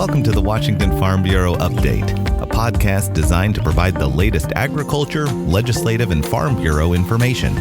Welcome to the Washington Farm Bureau Update, a podcast designed to provide the latest agriculture, legislative, and Farm Bureau information.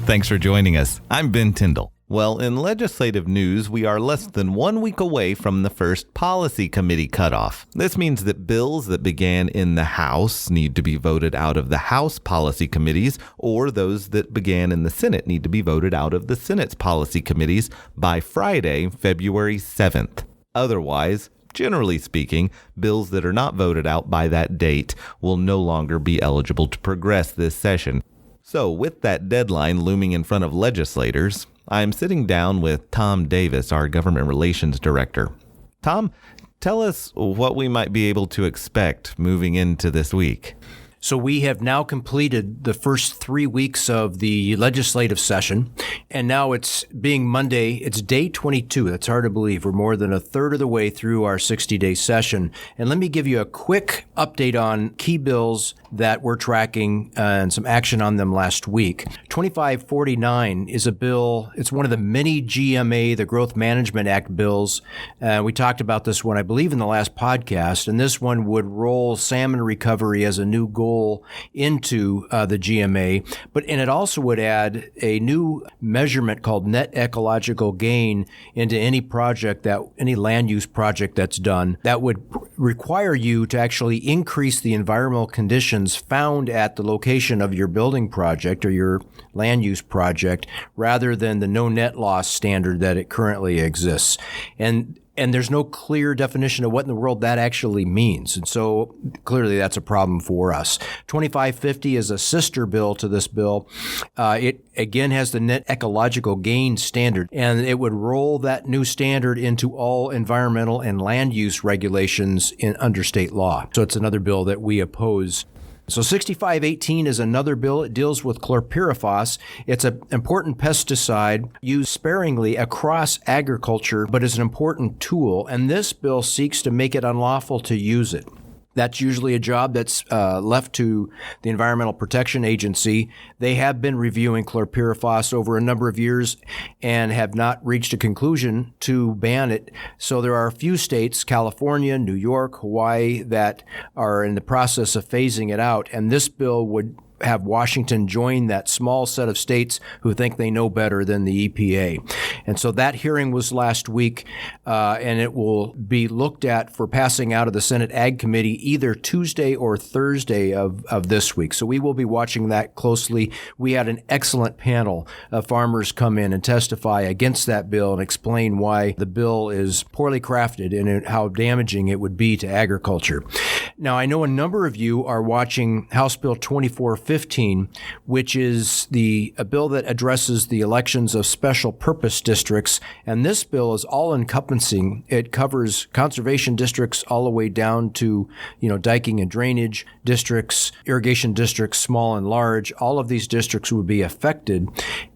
Thanks for joining us. I'm Ben Tyndall. Well, in legislative news, we are less than 1 week away from the first policy committee cutoff. This means that bills that began in the House need to be voted out of the House policy committees, or those that began in the Senate need to be voted out of the Senate's policy committees by Friday, February 7th. Otherwise, generally speaking, bills that are not voted out by that date will no longer be eligible to progress this session. So, with that deadline looming in front of legislators, I'm sitting down with Tom Davis, our Government Relations Director. Tom, tell us what we might be able to expect moving into this week. So we have now completed the first 3 weeks of the legislative session, and now it's being Monday. It's day 22. That's hard to believe. We're more than a third of the way through our 60-day session. And let me give you a quick update on key bills that we're tracking and some action on them last week. 2549 is a bill. It's one of the many GMA, the Growth Management Act bills. We talked about this one, I believe, in the last podcast, and this one would roll salmon recovery as a new goal into the GMA, and it also would add a new measurement called net ecological gain into any land use project that's done. That would require you to actually increase the environmental conditions found at the location of your building project or your land use project rather than the no net loss standard that it currently exists. And there's no clear definition of what in the world that actually means. And so clearly that's a problem for us. 2550 is a sister bill to this bill. It again has the net ecological gain standard, and it would roll that new standard into all environmental and land use regulations under state law. So it's another bill that we oppose. So 6518 is another bill. It deals with chlorpyrifos. It's an important pesticide used sparingly across agriculture, but is an important tool. And this bill seeks to make it unlawful to use it. That's usually a job that's left to the Environmental Protection Agency. They have been reviewing chlorpyrifos over a number of years and have not reached a conclusion to ban it. So there are a few states, California, New York, Hawaii, that are in the process of phasing it out. And this bill would have Washington join that small set of states who think they know better than the EPA. And so that hearing was last week, and it will be looked at for passing out of the Senate Ag Committee either Tuesday or Thursday of this week. So we will be watching that closely. We had an excellent panel of farmers come in and testify against that bill and explain why the bill is poorly crafted and how damaging it would be to agriculture. Now, I know a number of you are watching House Bill 2415, which is a bill that addresses the elections of special purpose districts. And this bill is all-encompassing. It covers conservation districts all the way down to, diking and drainage districts, irrigation districts, small and large. All of these districts would be affected,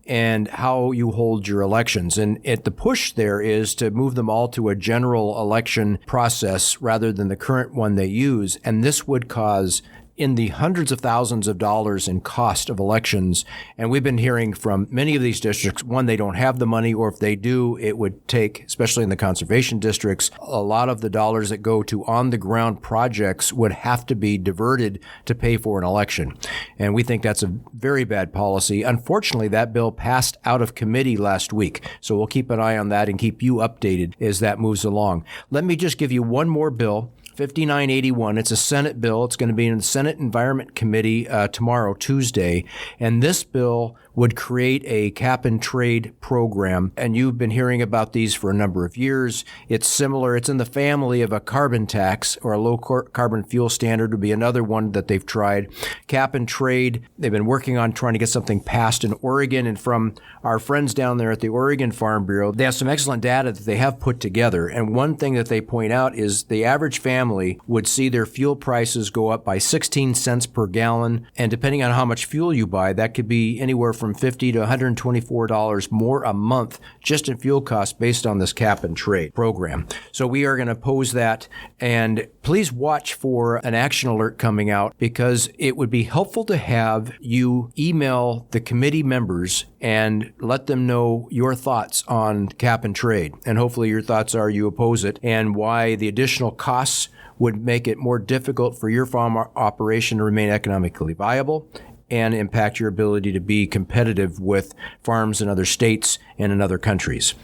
and how you hold your elections. And the push there is to move them all to a general election process rather than the current one they use. And this would cause in the hundreds of thousands of dollars in cost of elections. And we've been hearing from many of these districts, one, they don't have the money, or if they do, it would take, especially in the conservation districts, a lot of the dollars that go to on-the-ground projects would have to be diverted to pay for an election. And we think that's a very bad policy. Unfortunately, that bill passed out of committee last week. So we'll keep an eye on that and keep you updated as that moves along. Let me just give you one more bill. 5981. It's a Senate bill. It's going to be in the Senate Environment Committee tomorrow, Tuesday. And this bill would create a cap-and-trade program. And you've been hearing about these for a number of years. It's similar. It's in the family of a carbon tax, or a low-carbon fuel standard would be another one that they've tried. Cap-and-trade, they've been working on trying to get something passed in Oregon. And from our friends down there at the Oregon Farm Bureau, they have some excellent data that they have put together. And one thing that they point out is the average family would see their fuel prices go up by 16 cents per gallon. And depending on how much fuel you buy, that could be anywhere from from $50 to $124 more a month just in fuel costs based on this cap and trade program. So we are going to oppose that. And please watch for an action alert coming out, because it would be helpful to have you email the committee members and let them know your thoughts on cap and trade. And hopefully your thoughts are you oppose it, and why the additional costs would make it more difficult for your farm operation to remain economically viable and impact your ability to be competitive with farms in other states and in other countries.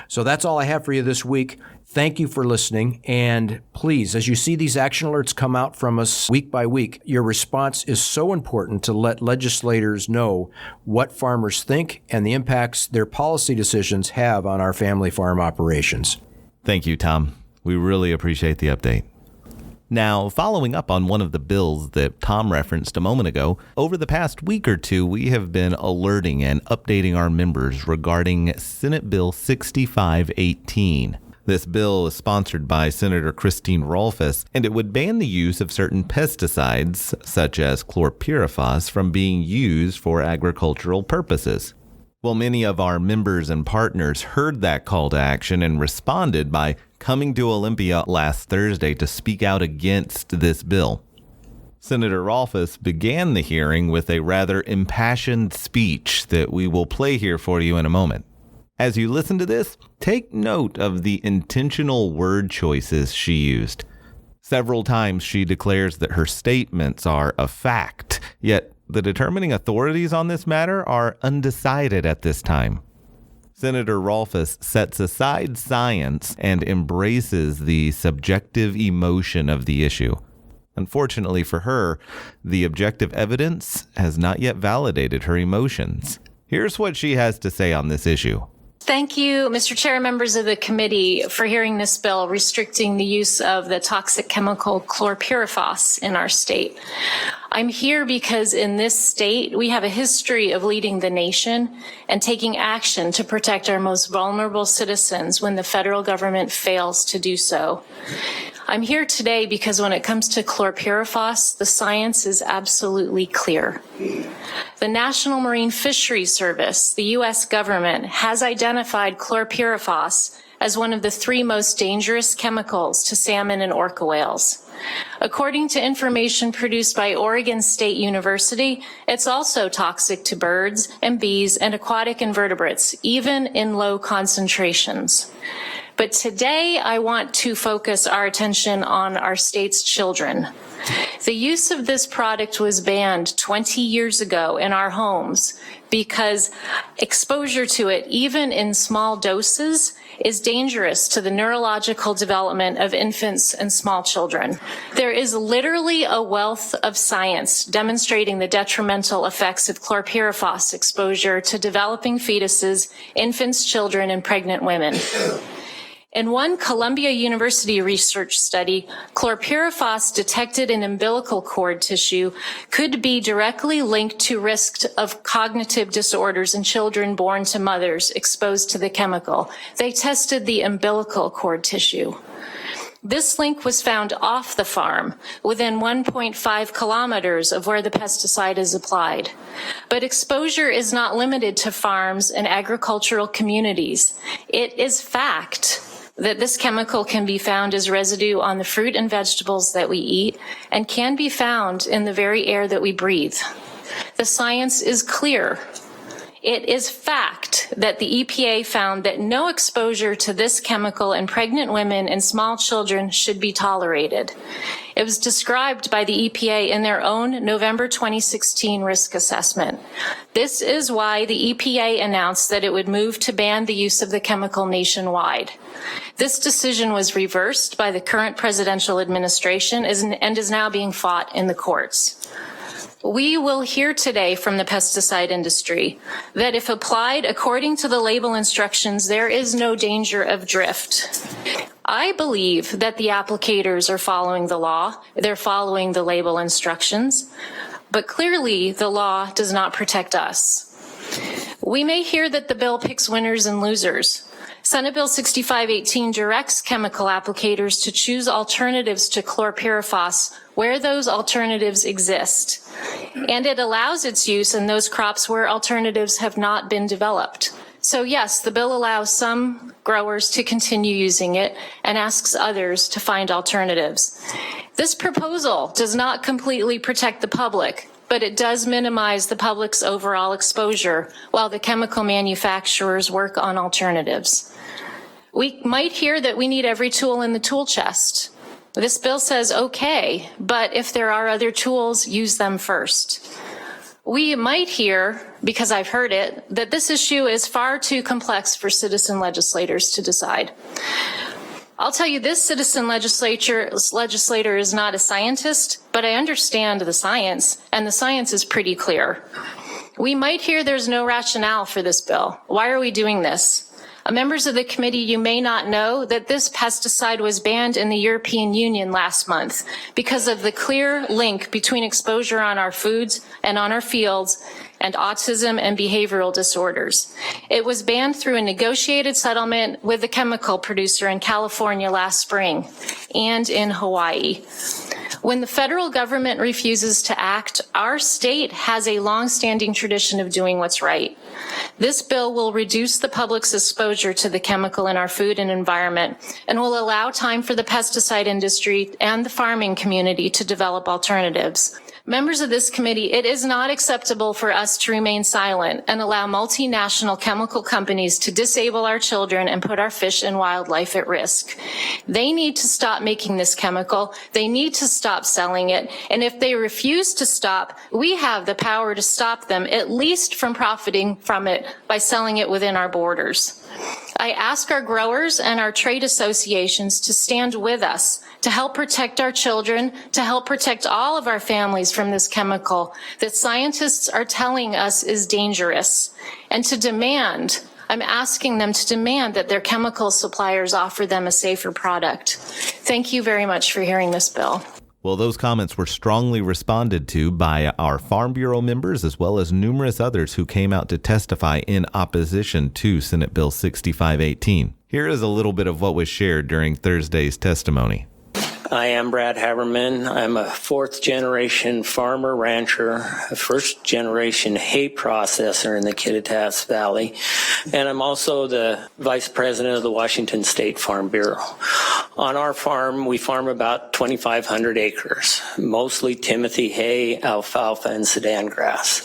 So that's all I have for you this week. Thank you for listening. And please, as you see these action alerts come out from us week by week, your response is so important to let legislators know what farmers think and the impacts their policy decisions have on our family farm operations. Thank you, Tom. We really appreciate the update. Now, following up on one of the bills that Tom referenced a moment ago, over the past week or two, we have been alerting and updating our members regarding Senate Bill 6518. This bill is sponsored by Senator Christine Rolfes, and it would ban the use of certain pesticides, such as chlorpyrifos, from being used for agricultural purposes. Well, many of our members and partners heard that call to action and responded by coming to Olympia last Thursday to speak out against this bill. Senator Rolfes began the hearing with a rather impassioned speech that we will play here for you in a moment. As you listen to this, take note of the intentional word choices she used. Several times she declares that her statements are a fact, yet the determining authorities on this matter are undecided at this time. Senator Rolfes sets aside science and embraces the subjective emotion of the issue. Unfortunately for her, the objective evidence has not yet validated her emotions. Here's what she has to say on this issue. Thank you, Mr. Chair and members of the committee, for hearing this bill restricting the use of the toxic chemical chlorpyrifos in our state. I'm here because in this state, we have a history of leading the nation and taking action to protect our most vulnerable citizens when the federal government fails to do so. I'm here today because when it comes to chlorpyrifos, the science is absolutely clear. The National Marine Fisheries Service, the U.S. government, has identified chlorpyrifos as one of the 3 most dangerous chemicals to salmon and orca whales. According to information produced by Oregon State University, it's also toxic to birds and bees and aquatic invertebrates, even in low concentrations. But today, I want to focus our attention on our state's children. The use of this product was banned 20 years ago in our homes because exposure to it, even in small doses, is dangerous to the neurological development of infants and small children. There is literally a wealth of science demonstrating the detrimental effects of chlorpyrifos exposure to developing fetuses, infants, children, and pregnant women. In one Columbia University research study, chlorpyrifos detected in umbilical cord tissue could be directly linked to risk of cognitive disorders in children born to mothers exposed to the chemical. They tested the umbilical cord tissue. This link was found off the farm, within 1.5 kilometers of where the pesticide is applied. But exposure is not limited to farms and agricultural communities. It is fact that this chemical can be found as residue on the fruit and vegetables that we eat and can be found in the very air that we breathe. The science is clear. It is fact that the EPA found that no exposure to this chemical in pregnant women and small children should be tolerated. It was described by the EPA in their own November 2016 risk assessment. This is why the EPA announced that it would move to ban the use of the chemical nationwide. This decision was reversed by the current presidential administration and is now being fought in the courts. We will hear today from the pesticide industry that if applied according to the label instructions, there is no danger of drift. I believe that the applicators are following the law. They're following the label instructions, but clearly the law does not protect us. We may hear that the bill picks winners and losers. Senate Bill 6518 directs chemical applicators to choose alternatives to chlorpyrifos where those alternatives exist, and it allows its use in those crops where alternatives have not been developed. So yes, the bill allows some growers to continue using it and asks others to find alternatives. This proposal does not completely protect the public, but it does minimize the public's overall exposure while the chemical manufacturers work on alternatives. We might hear that we need every tool in the tool chest. This bill says, okay, but if there are other tools, use them first. We might hear, because I've heard it, that this issue is far too complex for citizen legislators to decide. I'll tell you, this citizen legislator is not a scientist, but I understand the science, and the science is pretty clear. We might hear there's no rationale for this bill. Why are we doing this? Members of the committee, you may not know that this pesticide was banned in the European Union last month because of the clear link between exposure on our foods and on our fields and autism and behavioral disorders. It was banned through a negotiated settlement with the chemical producer in California last spring and in Hawaii. When the federal government refuses to act, our state has a long-standing tradition of doing what's right. This bill will reduce the public's exposure to the chemical in our food and environment and will allow time for the pesticide industry and the farming community to develop alternatives. Members of this committee, it is not acceptable for us to remain silent and allow multinational chemical companies to disable our children and put our fish and wildlife at risk. They need to stop making this chemical. They need to stop selling it. And if they refuse to stop, we have the power to stop them, at least from profiting from it by selling it within our borders. I ask our growers and our trade associations to stand with us, to help protect our children, to help protect all of our families from this chemical that scientists are telling us is dangerous, and to demand, I'm asking them to demand that their chemical suppliers offer them a safer product. Thank you very much for hearing this bill. Well, those comments were strongly responded to by our Farm Bureau members as well as numerous others who came out to testify in opposition to Senate Bill 6518. Here is a little bit of what was shared during Thursday's testimony. I am Brad Haberman. I'm a fourth-generation farmer rancher, a first-generation hay processor in the Kittitas Valley, and I'm also the vice president of the Washington State Farm Bureau. On our farm, we farm about 2,500 acres, mostly Timothy hay, alfalfa, and Sudan grass.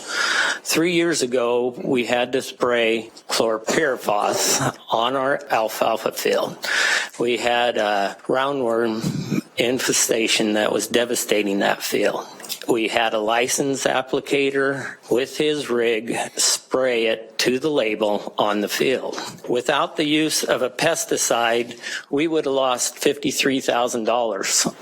3 years ago, we had to spray chlorpyrifos on our alfalfa field. We had a roundworm infestation that was devastating that field. We had a licensed applicator with his rig spray it to the label on the field. Without the use of a pesticide, we would have lost $53,000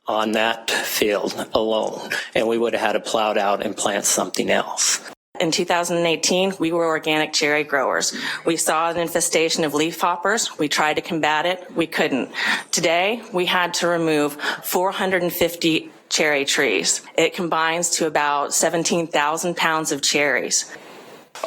on that field alone, and we would have had to plow it out and plant something else. In 2018, we were organic cherry growers. We saw an infestation of leafhoppers. We tried to combat it. We couldn't. Today, we had to remove 450 cherry trees. It combines to about 17,000 pounds of cherries.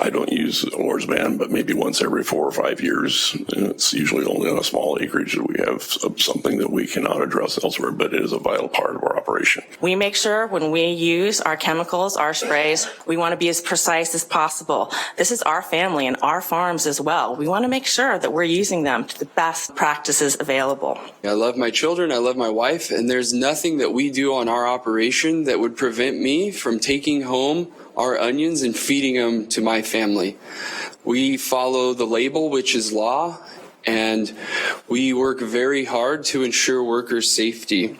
I don't use WFB Ban, but maybe once every 4 or 5 years. It's usually only on a small acreage that we have something that we cannot address elsewhere, but it is a vital part of our operation. We make sure when we use our chemicals, our sprays, we want to be as precise as possible. This is our family and our farms as well. We want to make sure that we're using them to the best practices available. I love my children, I love my wife, and there's nothing that we do on our operation that would prevent me from taking home our onions and feeding them to my family. We follow the label, which is law, and we work very hard to ensure workers' safety.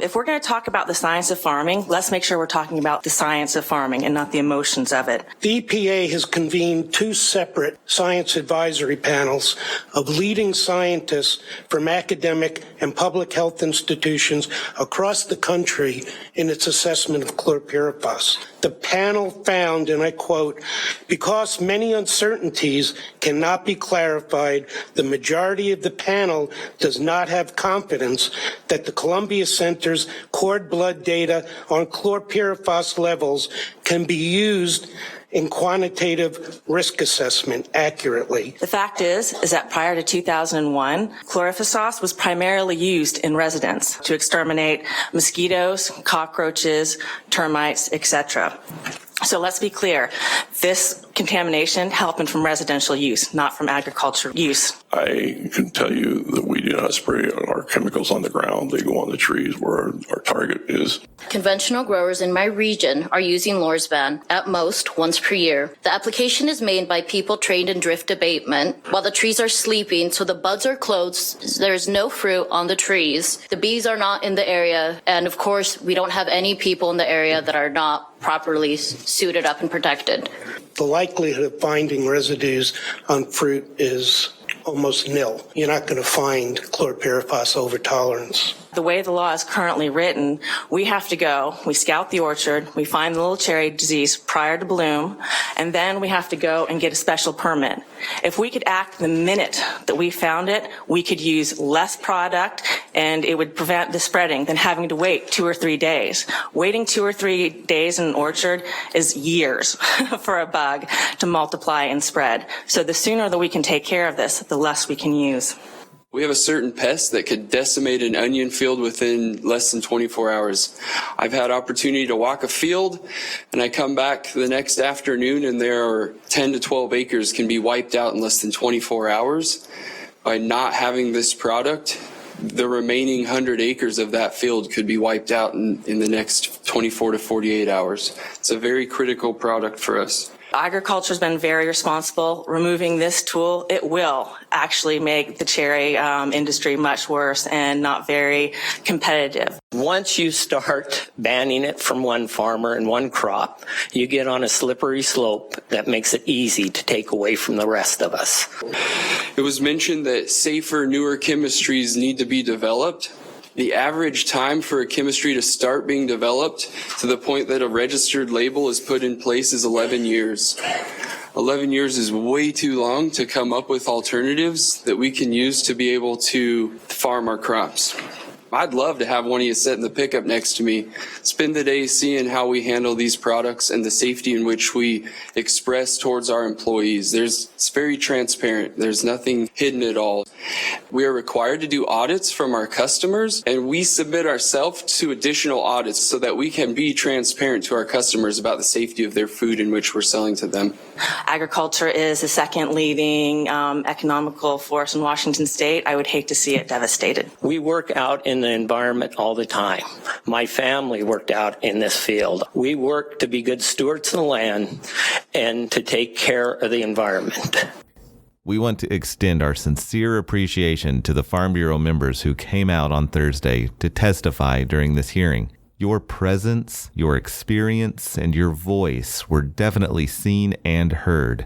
If we're going to talk about the science of farming, let's make sure we're talking about the science of farming and not the emotions of it. The EPA has convened 2 separate science advisory panels of leading scientists from academic and public health institutions across the country in its assessment of chlorpyrifos. The panel found, and I quote, because many uncertainties cannot be clarified, the majority of the panel does not have confidence that the Columbia Center's cord blood data on chlorpyrifos levels can be used in quantitative risk assessment accurately? The fact is that prior to 2001, chlorpyrifos was primarily used in residents to exterminate mosquitoes, cockroaches, termites, etc. So let's be clear, this contamination happened from residential use, not from agricultural use. I can tell you that we do not spray our chemicals on the ground. They go on the trees where our target is. Conventional growers in my region are using WFB Ban at most once per year. The application is made by people trained in drift abatement while the trees are sleeping, so the buds are closed, there's no fruit on the trees, the bees are not in the area, and of course we don't have any people in the area that are not properly suited up and protected. The likelihood of finding residues on fruit is almost nil. You're not going to find chlorpyrifos overtolerance. The way the law is currently written, we have to go, we scout the orchard, we find the little cherry disease prior to bloom, and then we have to go and get a special permit. If we could act the minute that we found it, we could use less product and it would prevent the spreading than having to wait 2 or 3 days. Waiting 2 or 3 days in an orchard is years for a bug to multiply and spread. So the sooner that we can take care of this, the less we can use. We have a certain pest that could decimate an onion field within less than 24 hours. I've had opportunity to walk a field, and I come back the next afternoon, and there are 10 to 12 acres can be wiped out in less than 24 hours. By not having this product, the remaining 100 acres of that field could be wiped out in the next 24 to 48 hours. It's a very critical product for us. Agriculture has been very responsible. Removing this tool, it will actually make the cherry industry much worse and not very competitive. Once you start banning it from one farmer and one crop, you get on a slippery slope that makes it easy to take away from the rest of us. It was mentioned that safer, newer chemistries need to be developed. The average time for a chemistry to start being developed to the point that a registered label is put in place is 11 years. 11 years is way too long to come up with alternatives that we can use to be able to farm our crops. I'd love to have one of you sit in the pickup next to me, spend the day seeing how we handle these products and the safety in which we express towards our employees. It's very transparent. There's nothing hidden at all. We are required to do audits from our customers, and we submit ourselves to additional audits so that we can be transparent to our customers about the safety of their food in which we're selling to them. Agriculture is the second leading economical force in Washington state. I would hate to see it devastated. We work out in the environment all the time. My family worked out in this field. We work to be good stewards of the land and to take care of the environment. We want to extend our sincere appreciation to the Farm Bureau members who came out on Thursday to testify during this hearing. Your presence, your experience, and your voice were definitely seen and heard.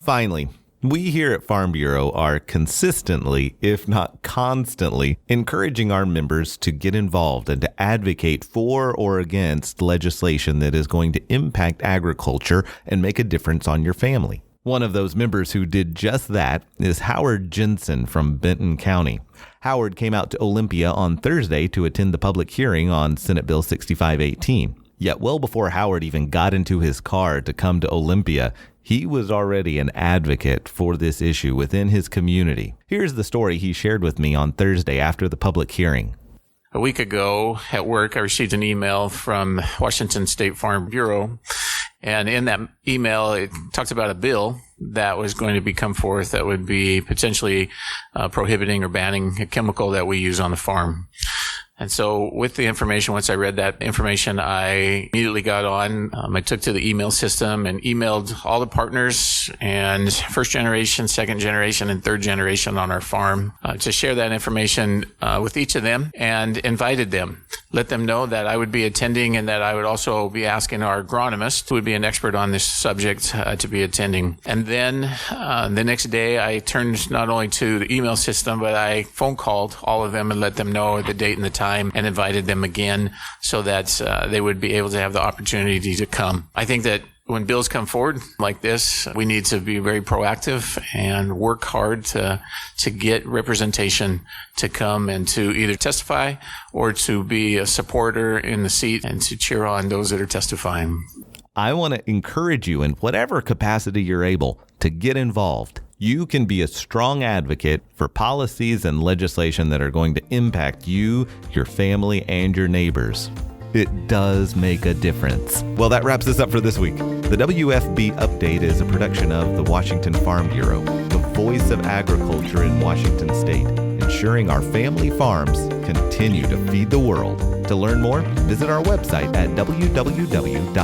Finally, we here at Farm Bureau are consistently, if not constantly, encouraging our members to get involved and to advocate for or against legislation that is going to impact agriculture and make a difference on your family. One of those members who did just that is Howard Jensen from Benton County. Howard came out to Olympia on Thursday to attend the public hearing on Senate Bill 6518. Yet well before Howard even got into his car to come to Olympia, he was already an advocate for this issue within his community. Here's the story he shared with me on Thursday after the public hearing. A week ago at work, I received an email from Washington State Farm Bureau. And in that email, it talked about a bill that was going to be come forth that would be potentially prohibiting or banning a chemical that we use on the farm. And so with the information, once I read that information, I immediately got on. I took to the email system and emailed all the partners and first generation, second generation, and third generation on our farm to share that information with each of them and invited them. Let them know that I would be attending and that I would also be asking our agronomist, who would be an expert on this subject, to be attending. And then the next day, I turned not only to the email system, but I phone called all of them and let them know the date and the time and invited them again so that they would be able to have the opportunity to come. I think that when bills come forward like this, we need to be very proactive and work hard to get representation to come and to either testify or to be a supporter in the seat and to cheer on those that are testifying. I want to encourage you in whatever capacity you're able to get involved. You can be a strong advocate for policies and legislation that are going to impact you, your family, and your neighbors. It does make a difference. Well, that wraps us up for this week. The WFB Update is a production of the Washington Farm Bureau, the voice of agriculture in Washington State, ensuring our family farms continue to feed the world. To learn more, visit our website at www.wsfb.com.